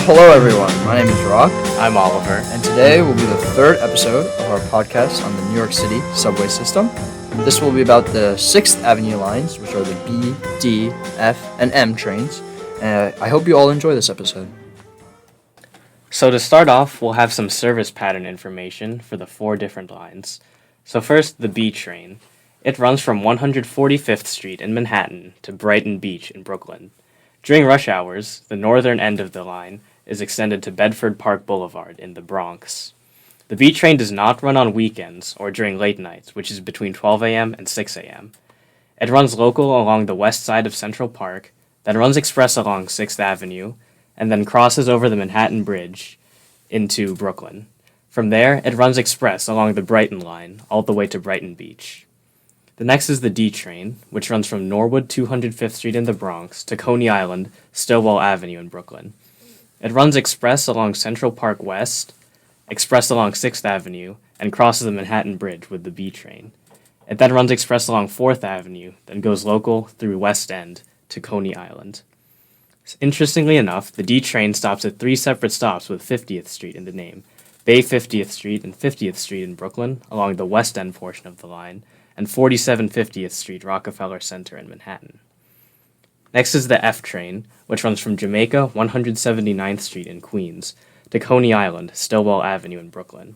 Hello everyone, my name is Rock, I'm Oliver. and today will be the third episode of our podcast on the New York City subway system. This will be about the 6th Avenue lines, which are the B, D, F, and M trains. I hope you all enjoy this episode. So to start off, we'll have some service pattern information for the 4 different lines. So first, the B train. It runs from 145th Street in Manhattan to Brighton Beach in Brooklyn. During rush hours, the northern end of the line is extended to Bedford Park Boulevard in the Bronx. The B train does not run on weekends or during late nights, which is between 12 a.m. and 6 a.m. It runs local along the west side of Central Park, then runs express along 6th Avenue, and then crosses over the Manhattan Bridge into Brooklyn. From there, it runs express along the Brighton line all the way to Brighton Beach. The next is the D train, which runs from Norwood 205th Street in the Bronx to Coney Island, Stillwell Avenue in Brooklyn. It runs express along Central Park West, express along 6th Avenue, and crosses the Manhattan Bridge with the B train. It then runs express along 4th Avenue, then goes local through West End to Coney Island. Interestingly enough, the D train stops at 3 separate stops with 50th Street in the name: Bay 50th Street and 50th Street in Brooklyn along the West End portion of the line, and 47 50th Street, Rockefeller Center in Manhattan. Next is the F train, which runs from Jamaica 179th Street in Queens to Coney Island, Stillwell Avenue in Brooklyn.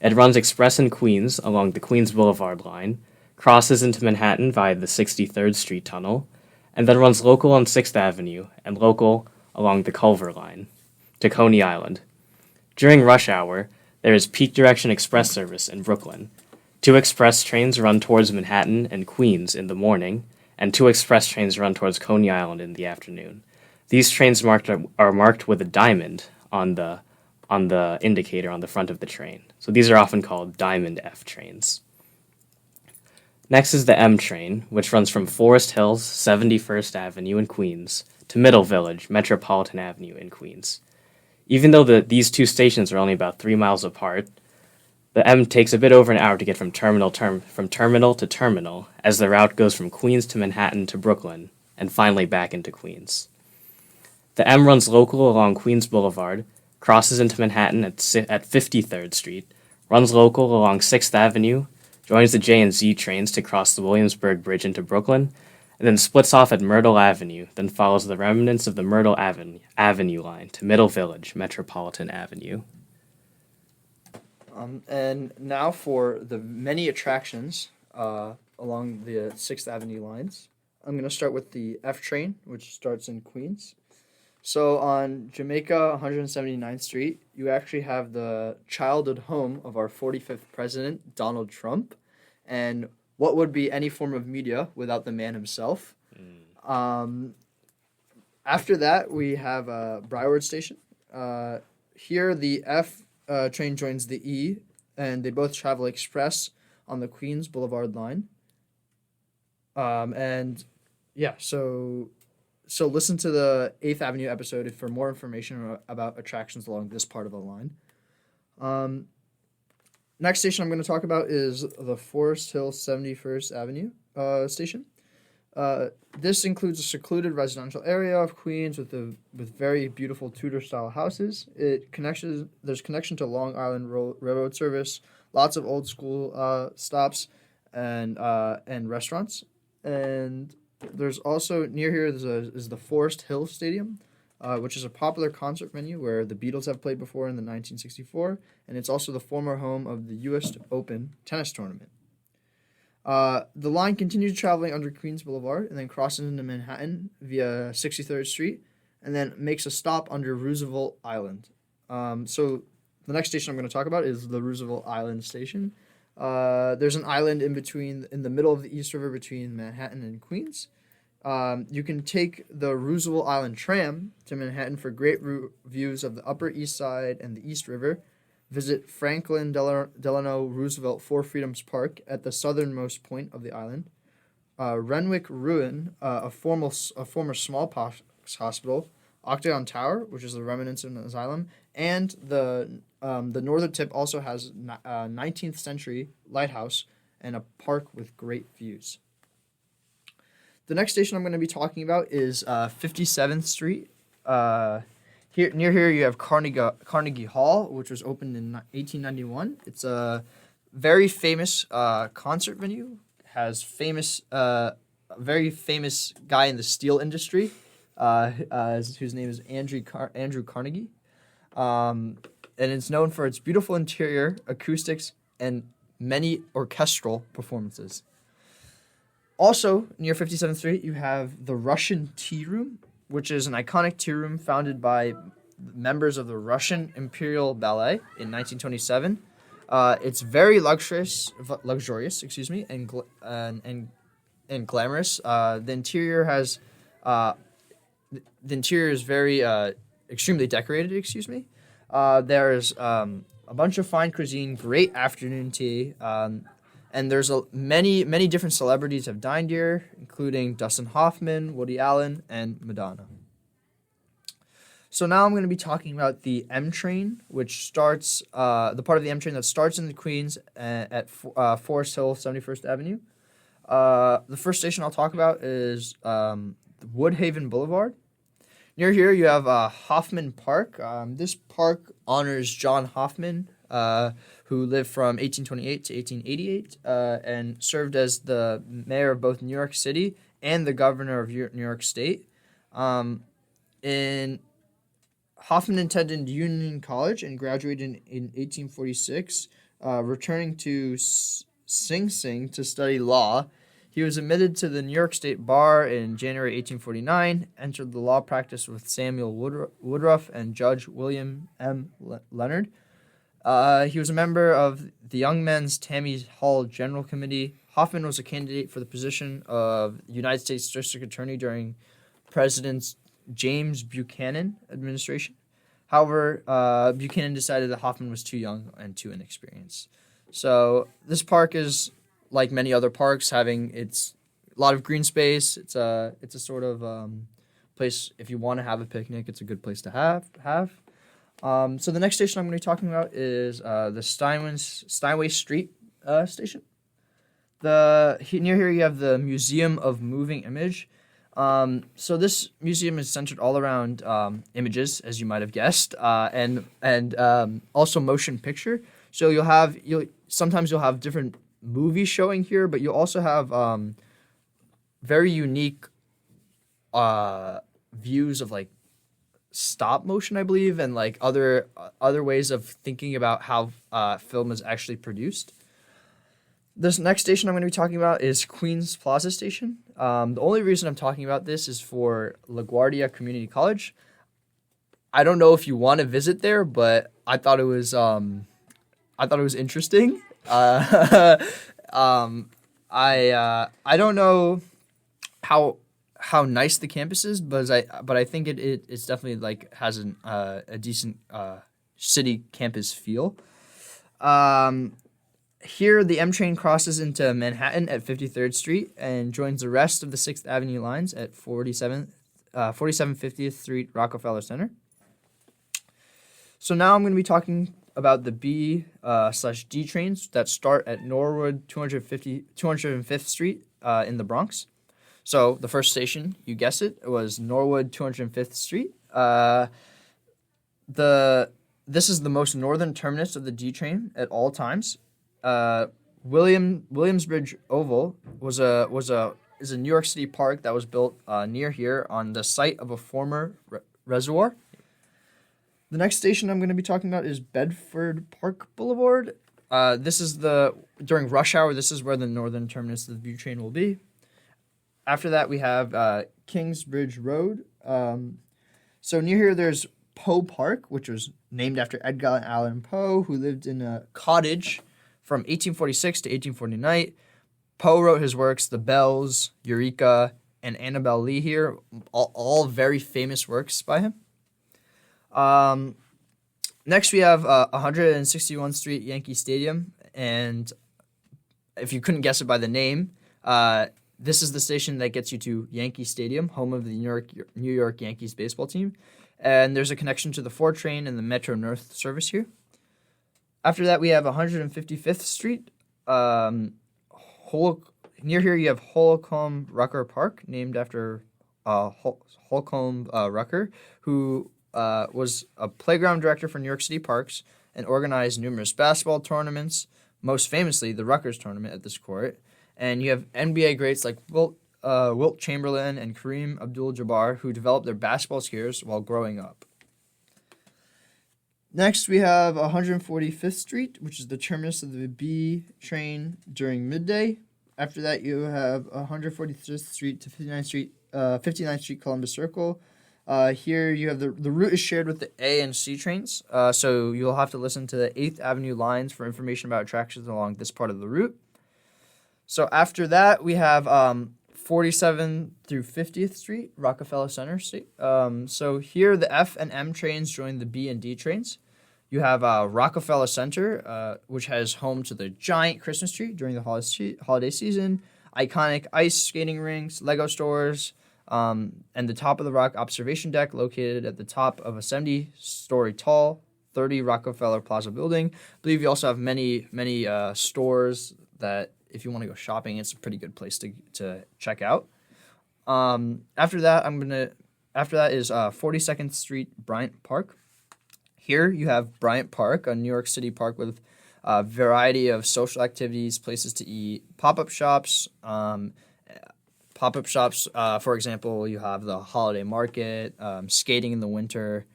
It runs express in Queens along the Queens Boulevard line, crosses into Manhattan via the 63rd Street Tunnel, and then runs local on 6th Avenue and local along the Culver line to Coney Island. During rush hour, there is peak direction express service in Brooklyn. 2 express trains run towards Manhattan and Queens in the morning, and 2 express trains run towards Coney Island in the afternoon. These trains are marked with a diamond on the indicator on the front of the train. So these are often called Diamond F trains. Next is the M train, which runs from Forest Hills 71st Avenue in Queens to Middle Village, Metropolitan Avenue in Queens. Even though these 2 stations are only about 3 miles apart, the M takes a bit over an hour to get from terminal to terminal, as the route goes from Queens to Manhattan to Brooklyn, and finally back into Queens. The M runs local along Queens Boulevard, crosses into Manhattan at 53rd Street, runs local along 6th Avenue, joins the J and Z trains to cross the Williamsburg Bridge into Brooklyn, and then splits off at Myrtle Avenue, then follows the remnants of the Myrtle Avenue line to Middle Village, Metropolitan Avenue. And now for the many attractions along the 6th Avenue lines. I'm going to start with the F train, which starts in Queens. So on Jamaica 179th Street, you actually have the childhood home of our 45th president, Donald Trump. And what would be any form of media without the man himself? After that, we have Broward Station. Here, the F train joins the E, and they both travel express on the Queens Boulevard line. So listen to the 8th Avenue episode for more information about attractions along this part of the line. Next station I'm going to talk about is the Forest Hill 71st Avenue station. This includes a secluded residential area of Queens with very beautiful Tudor-style houses. There's connection to Long Island Railroad service, lots of old school stops and restaurants. And there's also near here is the Forest Hill Stadium, which is a popular concert venue where the Beatles have played before in the 1964, and it's also the former home of the U.S. Open tennis tournament. The line continues traveling under Queens Boulevard and then crosses into Manhattan via 63rd Street and then makes a stop under Roosevelt Island. So the next station I'm going to talk about is the Roosevelt Island station. There's an island in the middle of the East River between Manhattan and Queens. You can take the Roosevelt Island tram to Manhattan for great views of the Upper East Side and the East River. Visit Franklin Delano Roosevelt Four Freedoms Park at the southernmost point of the island. Renwick Ruin, a former smallpox hospital. Octagon Tower, which is the remnants of an asylum, and the northern tip also has a 19th century lighthouse and a park with great views. The next station I'm going to be talking about is 57th Street. Here near here you have Carnegie Hall, which was opened in 1891. It's a very famous concert venue. Has very famous guy in the steel industry, whose name is Andrew Carnegie, and it's known for its beautiful interior, acoustics, and many orchestral performances. Also, near 57th Street, you have the Russian Tea Room, which is an iconic tea room founded by members of the Russian Imperial Ballet in 1927. It's very luxurious, and glamorous. The interior is very extremely decorated. There's a bunch of fine cuisine, great afternoon tea, and there's many different celebrities have dined here, including Dustin Hoffman, Woody Allen, and Madonna. So now I'm going to be talking about the M train, which starts the part of the M train that starts in the Queens at Forest Hill, 71st Avenue. The first station I'll talk about is Woodhaven Boulevard. Near here, you have Hoffman Park. This park honors John Hoffman, who lived from 1828 to 1888 and served as the mayor of both New York City and the governor of New York State. Hoffman attended Union College and graduated in 1846, returning to Sing Sing to study law. He was admitted to the New York State Bar in January 1849, entered the law practice with Samuel Woodruff and Judge William M. Leonard. He was a member of the Young Men's Tammany Hall General Committee. Hoffman was a candidate for the position of United States District Attorney during President James Buchanan administration. However, Buchanan decided that Hoffman was too young and too inexperienced. So this park is like many other parks, having a lot of green space. It's a sort of place if you want to have a picnic. It's a good place to have. So the next station I'm going to be talking about is the Steinway Street station. Near here you have the Museum of Moving Image. So this museum is centered all around images, as you might have guessed, and also motion picture. So sometimes you'll have different movies showing here, but you'll also have very unique views of like stop motion, I believe, and like other ways of thinking about how film is actually produced. This next station I'm going to be talking about is Queens Plaza Station. The only reason I'm talking about this is for LaGuardia Community College. I don't know if you want to visit there, but I thought it was interesting. I don't know how nice the campus is, but I think it's definitely like has a decent city campus feel. Here, the M train crosses into Manhattan at 53rd Street and joins the rest of the 6th Avenue lines at 4750th Street, Rockefeller Center. So now I'm going to be talking about the B/D trains that start at Norwood 205th Street in the Bronx. So the first station, you guessed it, was Norwood 205th Street. This is the most northern terminus of the D train at all times. Williamsbridge Oval is a New York City park that was built near here on the site of a former reservoir. The next station I'm going to be talking about is Bedford Park Boulevard. During rush hour, this is where the northern terminus of the B train will be. After that, we have Kingsbridge Road. So near here, there's Poe Park, which was named after Edgar Allan Poe, who lived in a cottage from 1846 to 1849. Poe wrote his works, The Bells, Eureka, and Annabel Lee here, all very famous works by him. Next, we have 161st Street Yankee Stadium, and if you couldn't guess it by the name, this is the station that gets you to Yankee Stadium, home of the New York Yankees baseball team, and there's a connection to the 4 train and the Metro North service here. After that, we have 155th Street. Near here, you have Holcomb Rucker Park, named after Holcomb Rucker, who was a playground director for New York City Parks and organized numerous basketball tournaments, most famously the Rutgers tournament at this court. And you have NBA greats like Wilt Chamberlain and Kareem Abdul-Jabbar who developed their basketball skills while growing up. Next, we have 145th Street, which is the terminus of the B train during midday. After that, you have 145th Street to 59th Street Columbus Circle. Here, you have the route is shared with the A and C trains, so you'll have to listen to the 8th Avenue lines for information about attractions along this part of the route. So after that, we have 47th through 50th Street, Rockefeller Center Street. So here, the F and M trains join the B and D trains. You have Rockefeller Center, which has home to the giant Christmas tree during the holiday season, iconic ice skating rinks, Lego stores, and the top of the Rock observation deck located at the top of a 70-story tall, 30 Rockefeller Plaza building. I believe you also have many stores that, if you want to go shopping, it's a pretty good place to check out. After that is 42nd Street, Bryant Park. Here you have Bryant Park, a New York City park with a variety of social activities, places to eat, pop-up shops. For example, you have the holiday market, skating in the winter,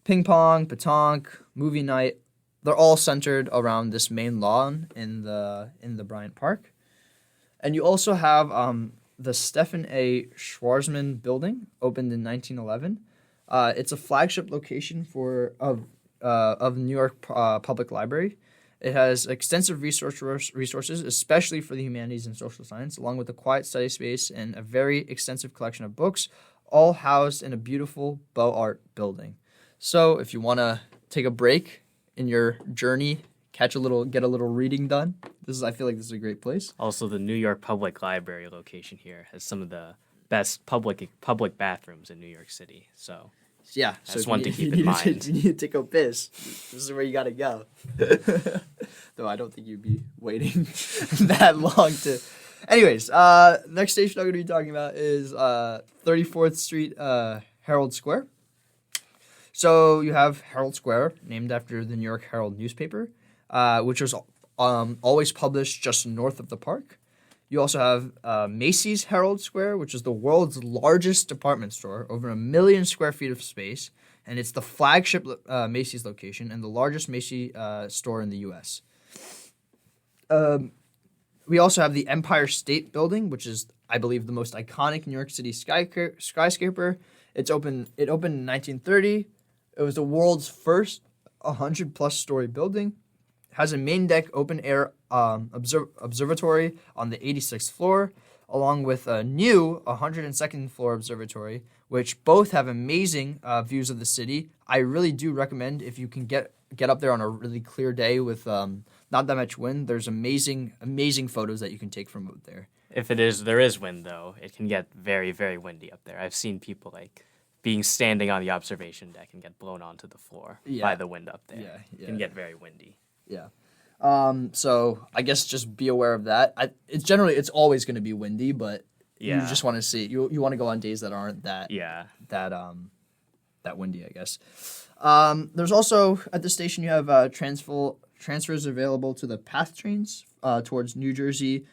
ping pong, petanque, movie night. They're all centered around this main lawn in the Bryant Park. And you also have the Stephen A. Schwarzman building, opened in 1911. It's a flagship location of New York Public Library. It has extensive resources, especially for the humanities and social science, along with a quiet study space and a very extensive collection of books, all housed in a beautiful Beaux-Art building. So if you want to take a break in your journey, get a little reading done, I feel like this is a great place. Also, the New York Public Library location here has some of the best public bathrooms in New York City. So yeah, that's one to keep in mind. You need to take a piss. This is where you gotta go. Though I don't think you'd be waiting that long to. Anyways, next station I'm gonna be talking about is 34th Street, Herald Square. So you have Herald Square, named after the New York Herald newspaper, which was always published just north of the park. You also have Macy's Herald Square, which is the world's largest department store, over 1 million square feet of space, and it's the flagship Macy's location and the largest Macy's store in the U.S. We also have the Empire State Building, which is, I believe, the most iconic New York City skyscraper. It opened in 1930. It was the world's first 100-plus story building. It has a main deck open-air observatory on the 86th floor, along with a new 102nd floor observatory, which both have amazing views of the city. I really do recommend, if you can get up there on a really clear day with not that much wind, there's amazing photos that you can take from up there. If there is wind, though, it can get very, very windy up there. I've seen people standing on the observation deck and get blown onto the floor by the wind up there. Yeah. It can get very windy. Yeah. So I guess just be aware of that. It's always going to be windy, but you just want to see, you want to go on days that aren't that windy, I guess. There's also at the station you have transfers available to the PATH trains towards New Jersey,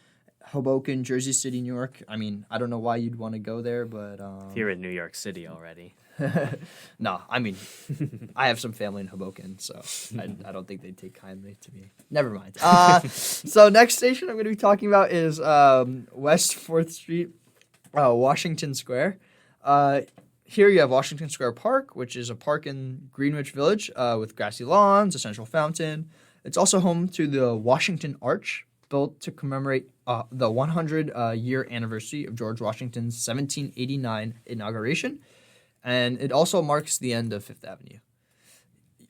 Hoboken, Jersey City, New York. I mean, I don't know why you'd want to go there, but if you're in New York City already. No, I mean, I have some family in Hoboken, so I don't think they'd take kindly to me. Never mind. So next station I'm going to be talking about is West 4th Street, Washington Square. Here you have Washington Square Park, which is a park in Greenwich Village with grassy lawns, a central fountain. It's also home to the Washington Arch, built to commemorate the 100-year anniversary of George Washington's 1789 inauguration. And it also marks the end of Fifth Avenue.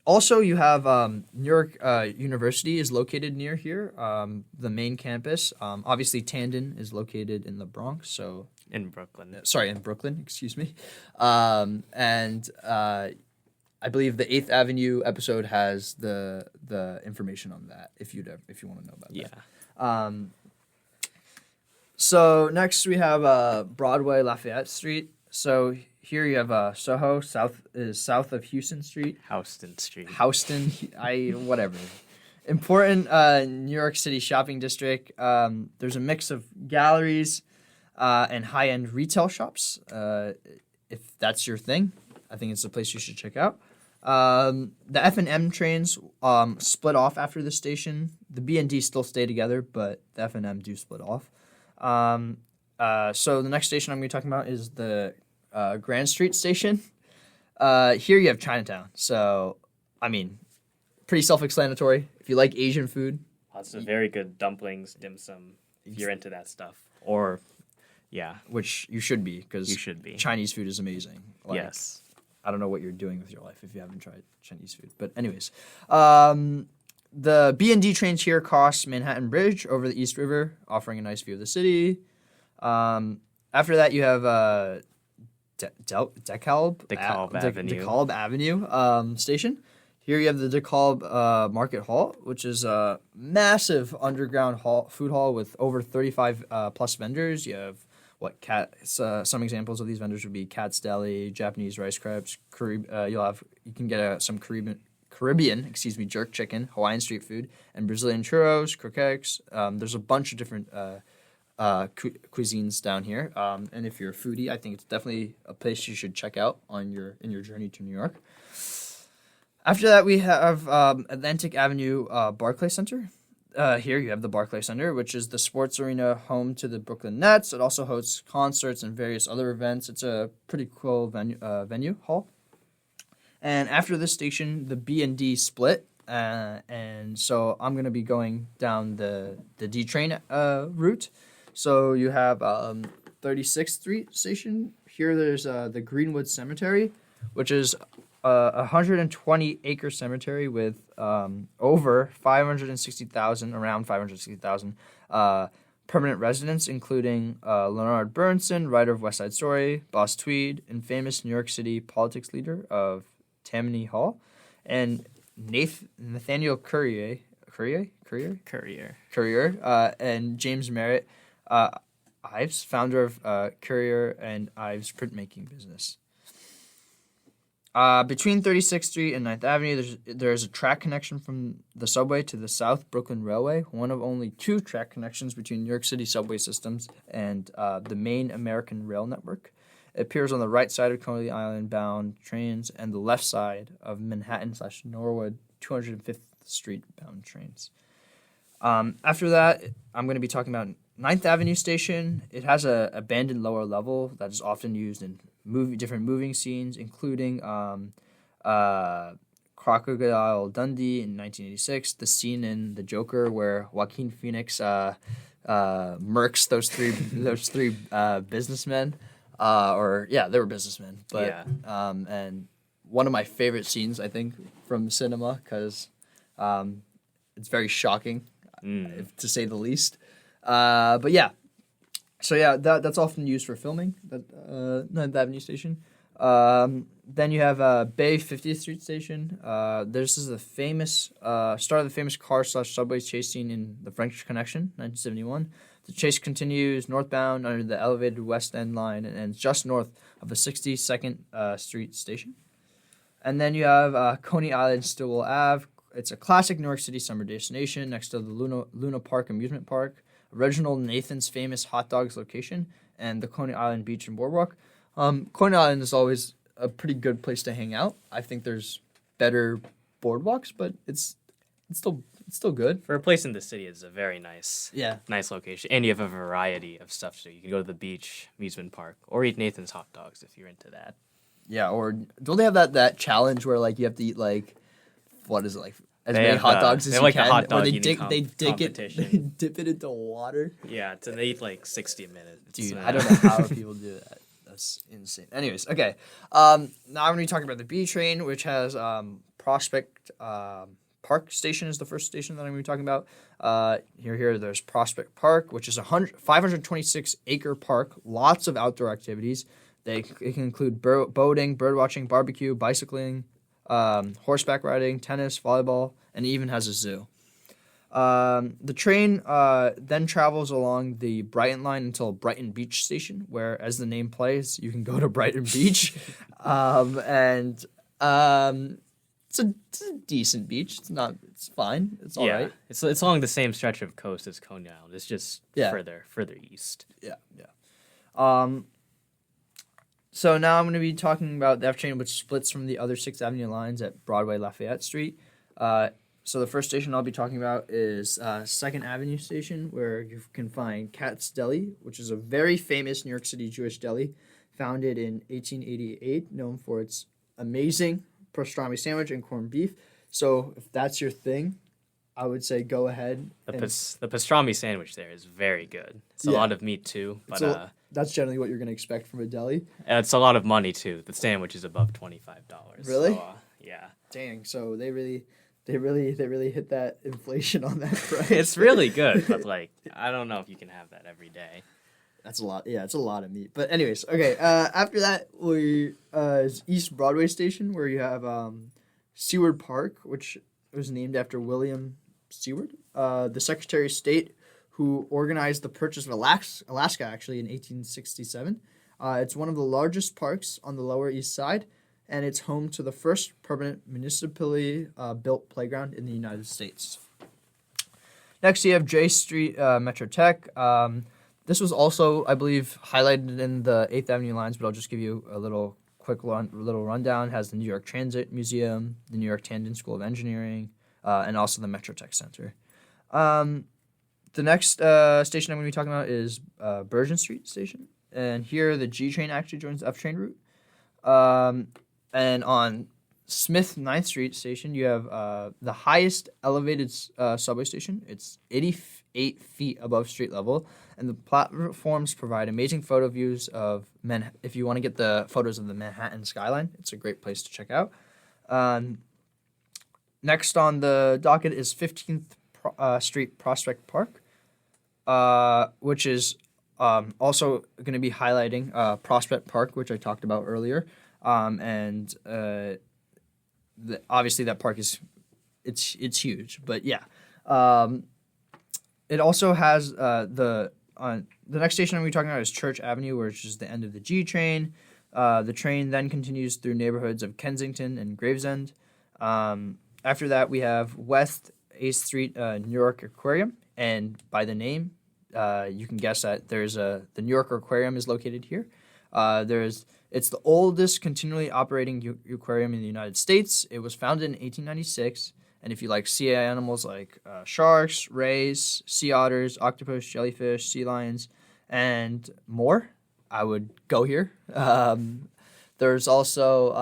Also, you have New York University is located near here, the main campus. Obviously, Tandon is located in the Bronx, so... In Brooklyn. In Brooklyn, excuse me. And I believe the 8th Avenue episode has the information on that, if you want to know about that. Yeah. So next we have Broadway, Lafayette Street. So here you have Soho. South is south of Houston Street. Houston Street. Houston, whatever. Important New York City shopping district. There's a mix of galleries and high-end retail shops. If that's your thing, I think it's a place you should check out. The F&M trains split off after the station. The B and D still stay together, but the F&M do split off. So the next station I'm going to be talking about is the Grand Street station. Here you have Chinatown. So, I mean, pretty self-explanatory. If you like Asian food. Lots of very good dumplings, dim sum, if you're into that stuff. Or, yeah. Which you should be, because You should be. Chinese food is amazing. Like, Yes. I don't know what you're doing with your life if you haven't tried Chinese food. But anyways, the B&D trains here cross Manhattan Bridge over the East River, offering a nice view of the city. After that, you have DeKalb Avenue. DeKalb Avenue station. Here you have the DeKalb Market Hall, which is a massive underground food hall with over 35 plus vendors. You have some examples of these vendors would be Cat's Deli, Japanese rice crepes. You can get some Caribbean, jerk chicken, Hawaiian street food, and Brazilian churros, croquettes. There's a bunch of different cuisines down here, and if you're a foodie, I think it's definitely a place you should check out in your journey to New York. After that, we have Atlantic Avenue Barclays Center. Here you have the Barclays Center, which is the sports arena home to the Brooklyn Nets. It also hosts concerts and various other events. It's a pretty cool venue hall. And after this station, the B and D split, and so I'm going to be going down the D train route. So you have 36th Street station. Here there's the Greenwood Cemetery, which is a 120-acre cemetery with over 560,000, around 560,000 permanent residents, including Leonard Bernstein, writer of West Side Story, Boss Tweed, and famous New York City politics leader of Tammany Hall, and Nathaniel Courier, and James Merritt Ives, founder of Courier and Ives printmaking business. Between 36th Street and 9th Avenue, there's a track connection from the subway to the South Brooklyn Railway, one of only two track connections between New York City subway systems and the main American rail network. It appears on the right side of Coney Island-bound trains and the left side of Manhattan/Norwood 205th Street-bound trains. After that, I'm going to be talking about 9th Avenue Station. It has an abandoned lower level that is often used in different moving scenes, including Crocodile Dundee in 1986, the scene in The Joker where Joaquin Phoenix murks those three businessmen. They were businessmen. But Yeah. And one of my favorite scenes, I think, from cinema, because it's very shocking, to say the least. But yeah. So yeah, that's often used for filming, that 9th Avenue Station. Then you have Bay 50th Street Station. This is the famous start of the famous car/subway chase scene in The French Connection, 1971. The chase continues northbound under the elevated West End line and ends just north of the 62nd Street Station. And then you have Coney Island Stillwell Ave. It's a classic New York City summer destination next to the Luna Park amusement park, original Nathan's famous hot dogs location, and the Coney Island Beach and Boardwalk. Coney Island is always a pretty good place to hang out. I think there's better boardwalks, but it's still good. For a place in the city, it's a very nice location. And you have a variety of stuff to do. You can go to the beach, amusement park, or eat Nathan's hot dogs if you're into that. Yeah, or don't they have that challenge where like you have to eat like, what is it, like as They many have, hot dogs as you like can? the hot dog or they eating competition. dip it into water. Yeah, they eat like 60 a minute. Dude, I don't know how people do that. That's insane. Anyways, okay. Now I'm going to be talking about the B train, which has Prospect Park Station is the first station that I'm going to be talking about. Here, there's Prospect Park, which is a 526-acre park. Lots of outdoor activities. It can include boating, birdwatching, barbecue, bicycling, horseback riding, tennis, volleyball, and it even has a zoo. The train then travels along the Brighton line until Brighton Beach Station, where, as the name plays, you can go to Brighton Beach. And it's a decent beach. It's fine. It's all right. It's along the same stretch of coast as Coney Island. It's just Yeah. further east. Yeah. So now I'm going to be talking about the F train, which splits from the other 6th Avenue lines at Broadway Lafayette Street. So the first station I'll be talking about is 2nd Avenue Station, where you can find Katz's Deli, which is a very famous New York City Jewish deli, founded in 1888, known for its amazing pastrami sandwich and corned beef. So if that's your thing, I would say go ahead. The pastrami sandwich there is very good. It's a Yeah. lot of meat too, but That's generally what you're going to expect from a deli. it's a lot of money too. The sandwich is above $25. Really? So, yeah. Dang, so they really hit that inflation on that price. It's really good, but like I don't know if you can have that every day. That's a lot. Yeah, it's a lot of meat. But anyways, okay. After that, we is East Broadway Station, where you have Seward Park, which was named after William Seward, the Secretary of State who organized the purchase of Alaska actually in 1867. It's one of the largest parks on the Lower East Side, and it's home to the first permanent municipally built playground in the United States. Next, you have J Street Metro Tech. This was also, I believe, highlighted in the 8th Avenue lines, but I'll just give you a little rundown. It has the New York Transit Museum, the New York Tandon School of Engineering, and also the Metro Tech Center. The next station I'm going to be talking about is Bergen Street Station. And here the G train actually joins the F train route. And on Smith 9th Street Station, you have the highest elevated subway station. It's 88 feet above street level. And the platforms provide amazing photo views of if you want to get the photos of the Manhattan skyline, it's a great place to check out. Next on the docket is 15th Street Prospect Park, which is also going to be highlighting Prospect Park, which I talked about earlier. Obviously that park it's huge, but yeah. It also has the next station I'm going to be talking about is Church Avenue, which is the end of the G train. The train then continues through neighborhoods of Kensington and Gravesend. After that, we have West 8th Street New York Aquarium, and by the name, you can guess that the New York Aquarium is located here. It's the oldest continually operating aquarium in the United States. It was founded in 1896, and if you like sea animals like sharks, rays, sea otters, octopus, jellyfish, sea lions, and more, I would go here. There's also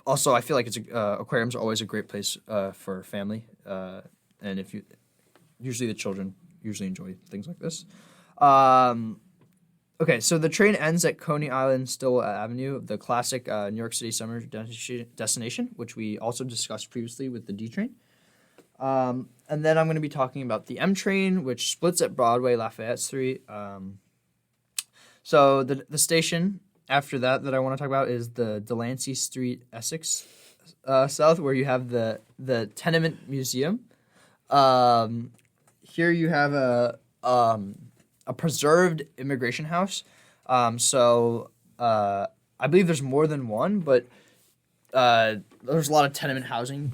I feel like aquariums are always a great place for family, and usually the children usually enjoy things like this. Okay, so the train ends at Coney Island Stillwell Avenue, the classic New York City summer destination, which we also discussed previously with the D train. And then I'm going to be talking about the M train, which splits at Broadway Lafayette Street. So the station after that I want to talk about is the Delancey Street, Essex South, where you have the Tenement Museum. Here you have a preserved immigration house. I believe there's more than one, but there's a lot of tenement housing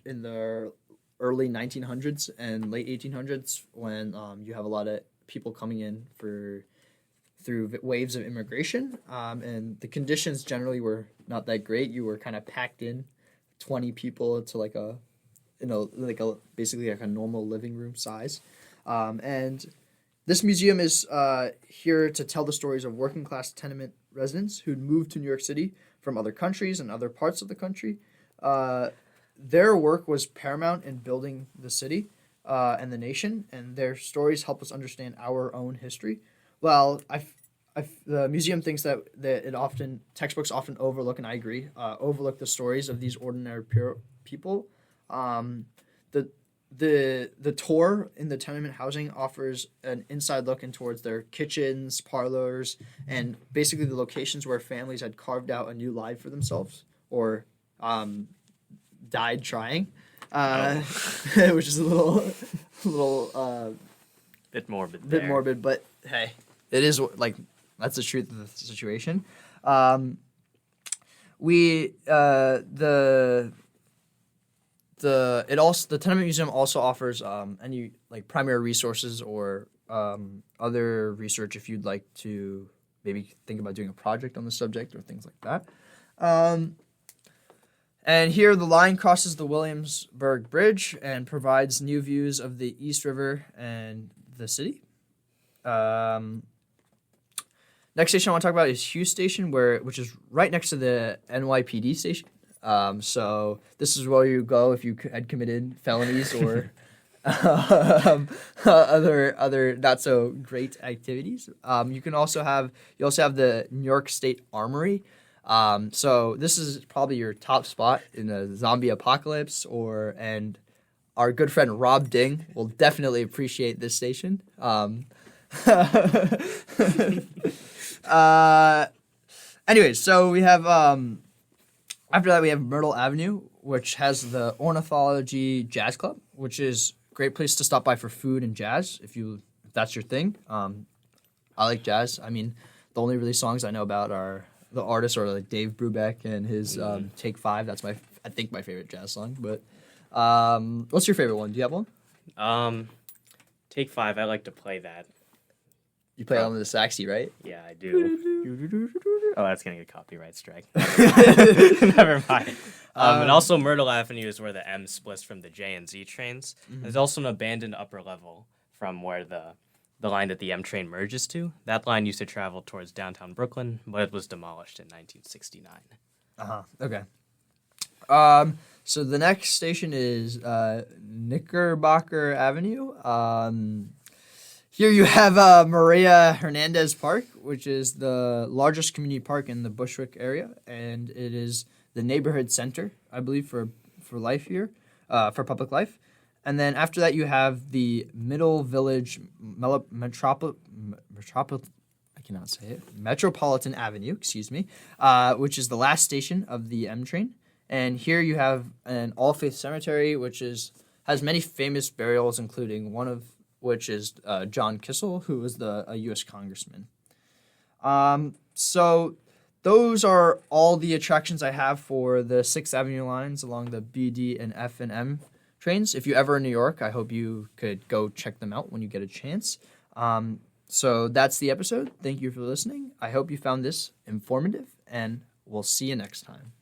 in the early 1900s and late 1800s when you have a lot of people coming in through waves of immigration, and the conditions generally were not that great. You were kind of packed in 20 people to basically like a normal living room size, and this museum is here to tell the stories of working class tenement residents who'd moved to New York City from other countries and other parts of the country. Their work was paramount in building the city and the nation, and their stories help us understand our own history. Well, the museum thinks that textbooks often overlook, and I agree, overlook the stories of these ordinary people. The tour in the tenement housing offers an inside look in towards their kitchens, parlors, and basically the locations where families had carved out a new life for themselves or died trying. which is a little Bit morbid. bit there. morbid, but hey, it is like that's the truth of the situation. The Tenement Museum also offers any like primary resources or other research if you'd like to maybe think about doing a project on the subject or things like that. And here the line crosses the Williamsburg Bridge and provides new views of the East River and the city. Next station I want to talk about is Hughes Station, which is right next to the NYPD station. So this is where you go if you had committed felonies or other not so great activities. You also have the New York State Armory. So this is probably your top spot in a zombie apocalypse, and our good friend Rob Ding will definitely appreciate this station. Anyways, so we have after that we have Myrtle Avenue, which has the Ornithology Jazz Club, which is a great place to stop by for food and jazz if that's your thing. I like jazz. I mean, the only really songs I know about are the artists are like Dave Brubeck and his Take 5. That's I think my favorite jazz song. But what's your favorite one? Do you have one? Take 5. I like to play that. You play on the saxy, right? Yeah, I do. Oh, that's gonna get a copyright strike. Never mind. And also Myrtle Avenue is where the M splits from the J and Z trains. Mm-hmm. There's also an abandoned upper level from where the line that the M train merges to. That line used to travel towards downtown Brooklyn, but it was demolished in 1969. Okay. So the next station is Knickerbocker Avenue. Here you have Maria Hernandez Park, which is the largest community park in the Bushwick area, and it is the neighborhood center, I believe, for life here, for public life. And then after that, you have the Middle Village Metropolitan Avenue, which is the last station of the M train. And here you have an All Faith Cemetery, which has many famous burials, including one of which is John Kissel, who was a U.S. congressman. So those are all the attractions I have for the 6th Avenue lines along the B, D, and F and M trains. If you're ever in New York, I hope you could go check them out when you get a chance. So that's the episode. Thank you for listening. I hope you found this informative, and we'll see you next time.